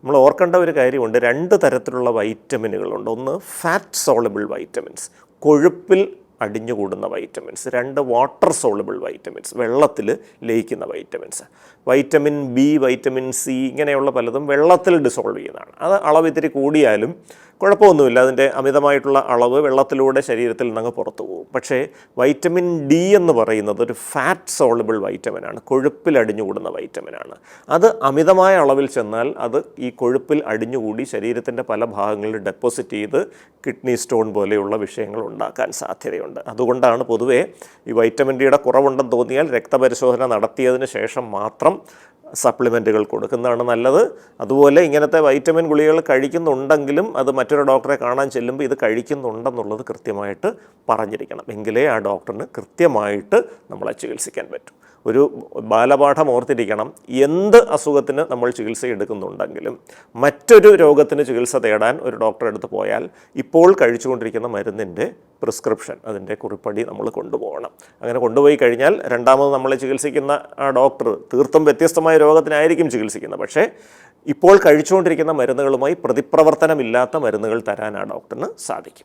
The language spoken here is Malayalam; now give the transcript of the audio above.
നമ്മൾ ഓർക്കേണ്ട ഒരു കാര്യമുണ്ട്, 2 തരത്തിലുള്ള വൈറ്റമിനുകളുണ്ട്. ഒന്ന് ഫാറ്റ് സോളബിൾ വൈറ്റമിൻസ്, കൊഴുപ്പിൽ അടിഞ്ഞുകൂടുന്ന വൈറ്റമിൻസ്. 2 വാട്ടർ സോളബിൾ വൈറ്റമിൻസ്, വെള്ളത്തിൽ ലയിക്കുന്ന vitamins. Vitamin B, vitamin C ഇങ്ങനെയുള്ള പലതും വെള്ളത്തിൽ ഡിസോൾവ് ചെയ്യുന്നതാണ്. അത് അളവ് ഇത്തിരി കൂടിയാലും കുഴപ്പമൊന്നുമില്ല, അതിൻ്റെ അമിതമായിട്ടുള്ള അളവ് വെള്ളത്തിലൂടെ ശരീരത്തിൽ നിന്നങ്ങ് പുറത്തു പോകും. പക്ഷേ വൈറ്റമിൻ ഡി എന്ന് പറയുന്നത് ഒരു ഫാറ്റ് സോളബിൾ വൈറ്റമിനാണ്, കൊഴുപ്പിൽ അടിഞ്ഞുകൂടുന്ന വൈറ്റമിനാണ്. അത് അമിതമായ അളവിൽ ചെന്നാൽ അത് ഈ കൊഴുപ്പിൽ അടിഞ്ഞുകൂടി ശരീരത്തിൻ്റെ പല ഭാഗങ്ങളിൽ ഡെപ്പോസിറ്റ് ചെയ്ത് കിഡ്നി സ്റ്റോൺ പോലെയുള്ള വിഷയങ്ങൾ ഉണ്ടാക്കാൻ സാധ്യതയുണ്ട്. അതുകൊണ്ടാണ് പൊതുവേ ഈ വൈറ്റമിൻ ഡിയുടെ കുറവുണ്ടെന്ന് തോന്നിയാൽ രക്തപരിശോധന നടത്തിയതിന് ശേഷം മാത്രം സപ്ലിമെൻറ്റുകൾ കൊടുക്കുന്നതാണ് നല്ലത്. അതുപോലെ ഇങ്ങനത്തെ വൈറ്റമിൻ ഗുളികകൾ കഴിക്കുന്നുണ്ടെങ്കിലും അത് മറ്റൊരു ഡോക്ടറെ കാണാൻ ചെല്ലുമ്പോൾ ഇത് കഴിക്കുന്നുണ്ടെന്നുള്ളത് കൃത്യമായിട്ട് പറഞ്ഞിരിക്കണം. എങ്കിലേ ആ ഡോക്ടറിന് കൃത്യമായിട്ട് നമ്മളെ ചികിത്സിക്കാൻ പറ്റും. ഒരു ബാലപാഠം ഓർത്തിരിക്കണം, എന്ത് അസുഖത്തിന് നമ്മൾ ചികിത്സ എടുക്കുന്നുണ്ടെങ്കിലും മറ്റൊരു രോഗത്തിന് ചികിത്സ തേടാൻ ഒരു ഡോക്ടറെ അടുത്ത് പോയാൽ ഇപ്പോൾ കഴിച്ചുകൊണ്ടിരിക്കുന്ന മരുന്നിൻ്റെ പ്രിസ്ക്രിപ്ഷൻ, അതിൻ്റെ കുറിപ്പടി നമ്മൾ കൊണ്ടുപോകണം. അങ്ങനെ കൊണ്ടുപോയി കഴിഞ്ഞാൽ രണ്ടാമത് നമ്മളെ ചികിത്സിക്കുന്ന ആ ഡോക്ടർ തീർത്തും വ്യത്യസ്തമായ രോഗത്തിനായിരിക്കും ചികിത്സിക്കുന്നത്. പക്ഷേ ഇപ്പോൾ കഴിച്ചുകൊണ്ടിരിക്കുന്ന മരുന്നുകളുമായി പ്രതിപ്രവർത്തനമില്ലാത്ത മരുന്നുകൾ തരാൻ ആ ഡോക്ടറിന് സാധിക്കും.